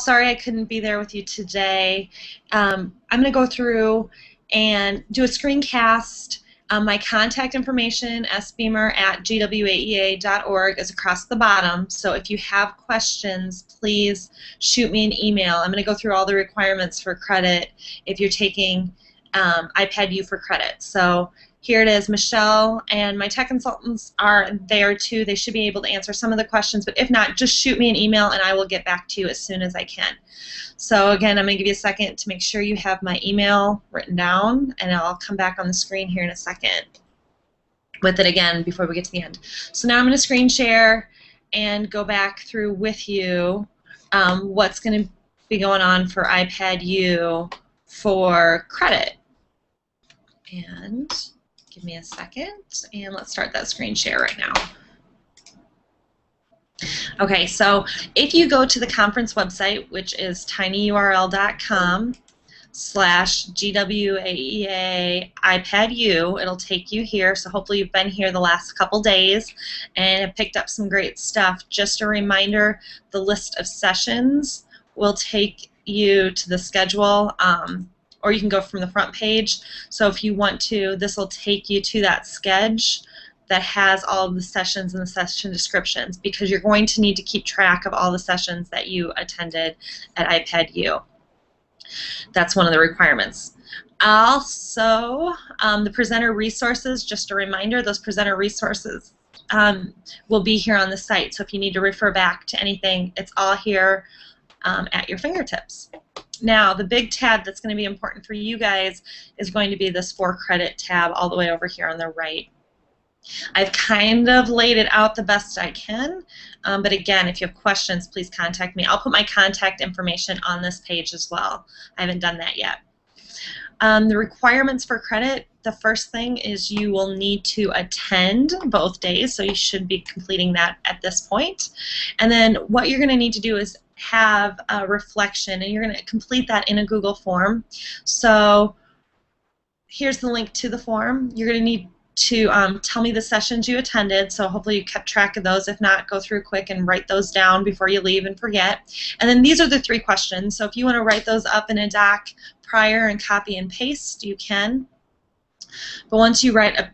Sorry I couldn't be there with you today. I'm going to go through and do a screencast. My contact information, sbeamer@gwaea.org, is across the bottom. So if you have questions, please shoot me an email. I'm going to go through all the requirements for credit if you're taking iPadU for credit. So here it is. Michelle and my tech consultants are there too. They should be able to answer some of the questions, but if not, just shoot me an email and I will get back to you as soon as I can. So again, I'm going to give you a second to make sure you have my email written down, and I'll come back on the screen here in a second with it again before we get to the end. So now I'm going to screen share and go back through with you what's going to be going on for iPadU for credit. And give me a second, and let's start that screen share right now. Okay, so if you go to the conference website, which is tinyurl.com/GWAEA iPadU, it'll take you here. So hopefully you've been here the last couple days and have picked up some great stuff. Just a reminder, the list of sessions will take you to the schedule, or you can go from the front page. So if you want to, this will take you to that schedule that has all of the sessions and the session descriptions, because you're going to need to keep track of all the sessions that you attended at iPadU. That's one of the requirements. Also, the presenter resources, just a reminder, those presenter resources will be here on the site. So if you need to refer back to anything, it's all here at your fingertips. Now, the big tab that's going to be important for you guys is going to be this for credit tab all the way over here on the right. I've kind of laid it out the best I can, but again, if you have questions, please contact me. I'll put my contact information on this page as well. I haven't done that yet. The requirements for credit, the first thing is you will need to attend both days, so you should be completing that at this point. And then what you're going to need to do is have a reflection, and you're going to complete that in a Google form. So here's the link to the form. You're going to need to tell me the sessions you attended, so hopefully you kept track of those. If not, go through quick and write those down before you leave and forget. And then these are the 3 questions, so if you want to write those up in a doc prior and copy and paste, you can. But once you write a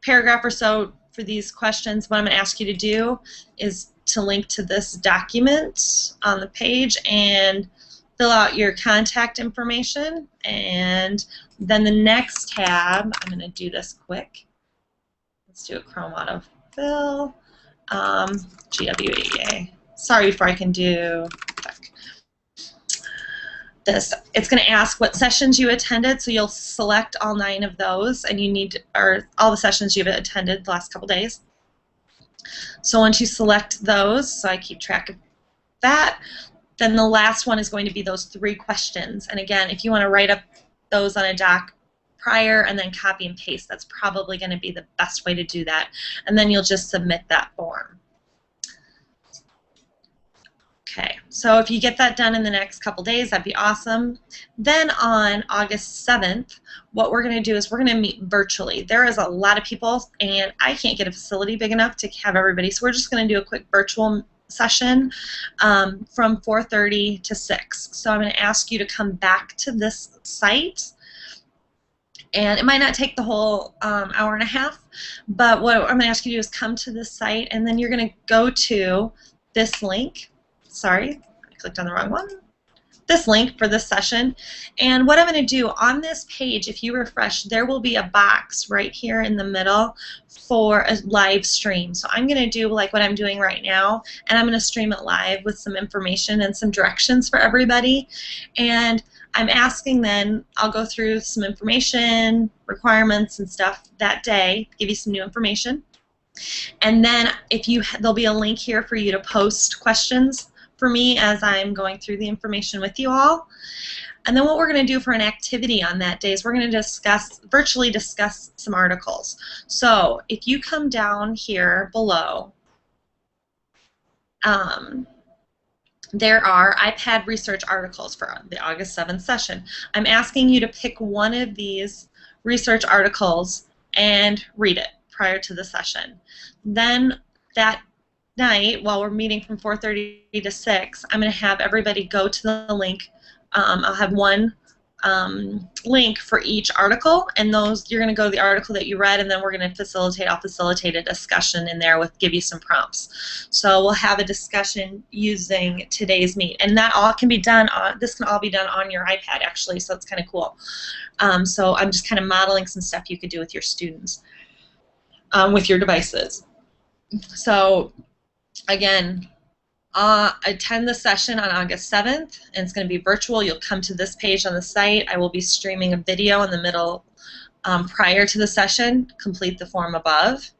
paragraph or so for these questions, what I'm going to ask you to do is to link to this document on the page and fill out your contact information. And then the next tab, I'm going to do this quick. Let's do a Chrome autofill. GWAEA. Sorry, before I can do this, it's going to ask what sessions you attended, so you'll select all 9 of those, and you need, or all the sessions you've attended the last couple days. So once you select those, so I keep track of that, then the last one is going to be those 3 questions. And again, if you want to write up those on a doc prior and then copy and paste, that's probably going to be the best way to do that. And then you'll just submit that form. Okay, so if you get that done in the next couple days, that'd be awesome. Then on August 7th, what we're going to do is we're going to meet virtually. There is a lot of people, and I can't get a facility big enough to have everybody, so we're just going to do a quick virtual session from 4:30 to 6. So I'm going to ask you to come back to this site, and it might not take the whole hour and a half, but what I'm going to ask you to do is come to this site, and then you're going to go to this link. Sorry, I clicked on the wrong one. This link for this session. And what I'm going to do on this page, if you refresh, there will be a box right here in the middle for a live stream. So I'm going to do like what I'm doing right now, and I'm going to stream it live with some information and some directions for everybody. And I'm asking then, I'll go through some information, requirements and stuff that day, give you some new information. And then there'll be a link here for you to post questions for me as I'm going through the information with you all. And then what we're going to do for an activity on that day is we're going to virtually discuss some articles. So if you come down here below, there are iPad research articles for the August 7th session. I'm asking you to pick one of these research articles and read it prior to the session. Then that night, while we're meeting from 4:30 to 6, I'm going to have everybody go to the link. I'll have one link for each article, and those you're going to go to the article that you read, and then we're going to I'll facilitate a discussion in there with give you some prompts. So we'll have a discussion using today's meet, and that all can be done on, this can all be done on your iPad actually, so it's kind of cool. So I'm just kind of modeling some stuff you could do with your students with your devices. So again, attend the session on August 7th, and it's going to be virtual. You'll come to this page on the site. I will be streaming a video in the middle prior to the session. Complete the form above.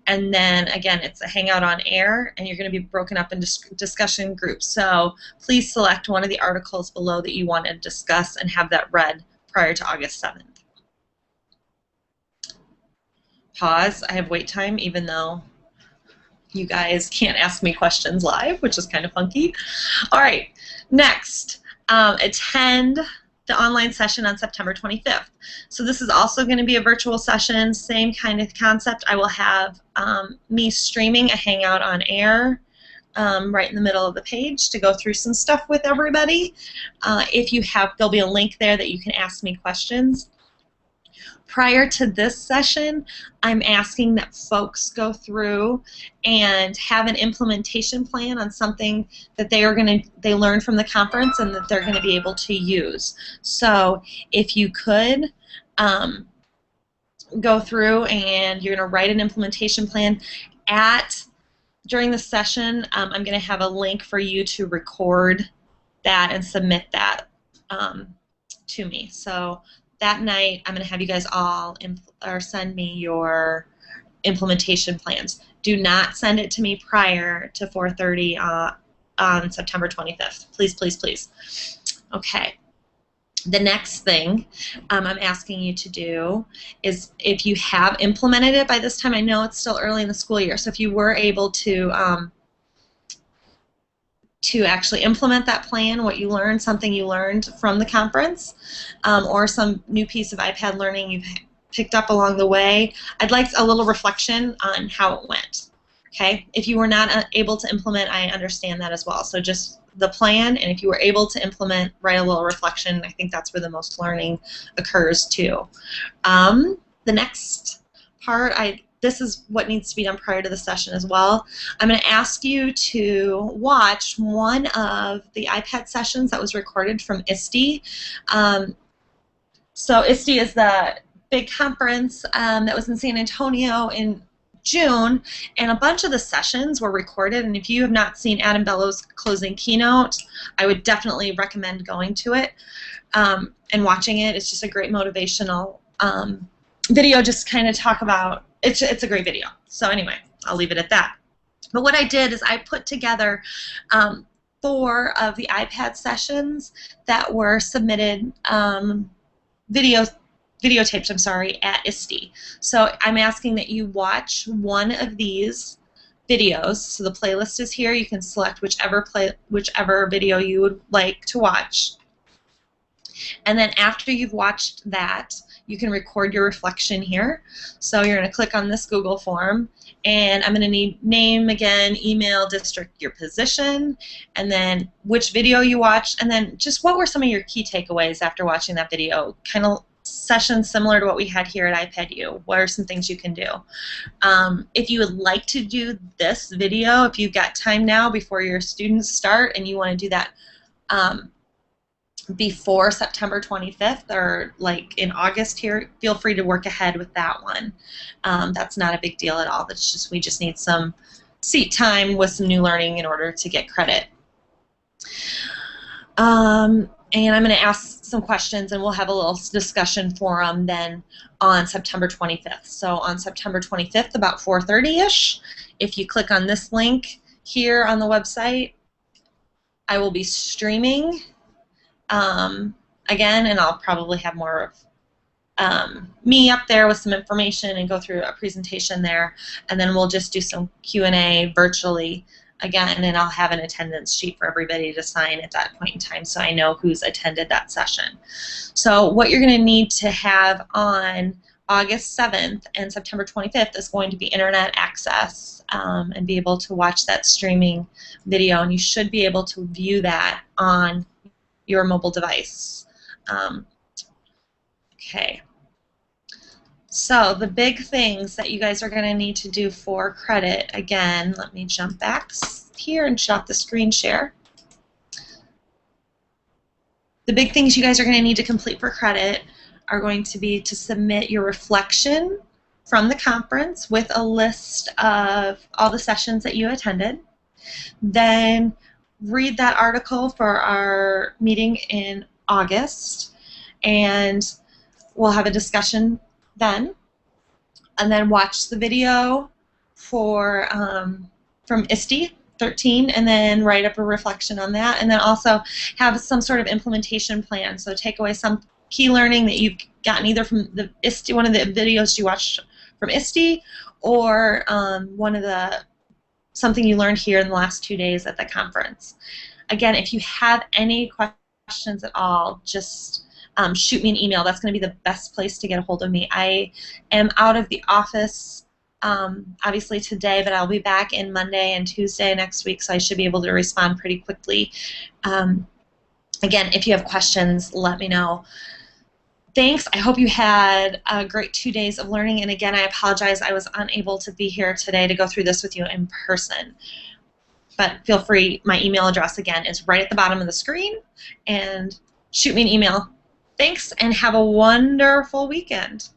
And then, again, it's a Hangout on Air, and you're going to be broken up into discussion groups. So please select one of the articles below that you want to discuss and have that read prior to August 7th. Pause. I have wait time, even though you guys can't ask me questions live, which is kind of funky. All right, next, attend the online session on September 25th. So this is also going to be a virtual session, same kind of concept. I will have me streaming a Hangout on Air right in the middle of the page to go through some stuff with everybody. There'll be a link there that you can ask me questions. Prior to this session, I'm asking that folks go through and have an implementation plan on something that they learn from the conference and that they're going to be able to use. So if you could go through and you're going to write an implementation plan during the session, I'm going to have a link for you to record that and submit that to me. So that night, I'm going to have you guys all send me your implementation plans. Do not send it to me prior to 4:30 on September 25th. Please, please, please. Okay. The next thing I'm asking you to do is, if you have implemented it by this time, I know it's still early in the school year, so if you were able to actually implement that plan, something you learned from the conference, or some new piece of iPad learning you've picked up along the way, I'd like a little reflection on how it went. Okay? If you were not able to implement, I understand that as well. So just the plan, and if you were able to implement, write a little reflection. I think that's where the most learning occurs too. The next part, this is what needs to be done prior to the session as well. I'm going to ask you to watch one of the iPad sessions that was recorded from ISTE. So ISTE is the big conference that was in San Antonio in June, and a bunch of the sessions were recorded, and if you have not seen Adam Bellows' closing keynote, I would definitely recommend going to it and watching it. It's just a great motivational video, just kind of talk about, it's a great video. So anyway, I'll leave it at that. But what I did is I put together 4 of the iPad sessions that were submitted, videotaped, I'm sorry, at ISTE. So I'm asking that you watch one of these videos. So the playlist is here. You can select whichever video you would like to watch. And then after you've watched that, you can record your reflection here. So you're going to click on this Google form, and I'm going to need name again, email, district, your position, and then which video you watched, and then just what were some of your key takeaways after watching that video. Kind of sessions similar to what we had here at iPadU. What are some things you can do? If you would like to do this video, if you've got time now before your students start and you want to do that before September 25th or like in August here, feel free to work ahead with that one. That's not a big deal at all. That's just, we just need some seat time with some new learning in order to get credit. And I'm going to ask some questions, and we'll have a little discussion forum then on September 25th. So on September 25th, about 4:30-ish, if you click on this link here on the website, I will be streaming again, and I'll probably have more of me up there with some information and go through a presentation there, and then we'll just do some Q&A virtually again, and I'll have an attendance sheet for everybody to sign at that point in time so I know who's attended that session. So what you're going to need to have on August 7th and September 25th is going to be internet access and be able to watch that streaming video, and you should be able to view that on your mobile device. Okay. So the big things that you guys are going to need to do for credit, again, let me jump back here and shut the screen share. The big things you guys are going to need to complete for credit are going to be to submit your reflection from the conference with a list of all the sessions that you attended. Then read that article for our meeting in August, and we'll have a discussion then. And then watch the video for from ISTE 13, and then write up a reflection on that, and then also have some sort of implementation plan. So take away some key learning that you've gotten either from the ISTE, one of the videos you watched from ISTE, or something you learned here in the last 2 days at the conference. Again, if you have any questions at all, just shoot me an email. That's going to be the best place to get a hold of me. I am out of the office obviously today, but I'll be back in Monday and Tuesday next week, so I should be able to respond pretty quickly. Again, if you have questions, let me know. Thanks. I hope you had a great 2 days of learning, and again, I apologize I was unable to be here today to go through this with you in person. But feel free, my email address again is right at the bottom of the screen, and shoot me an email. Thanks, and have a wonderful weekend.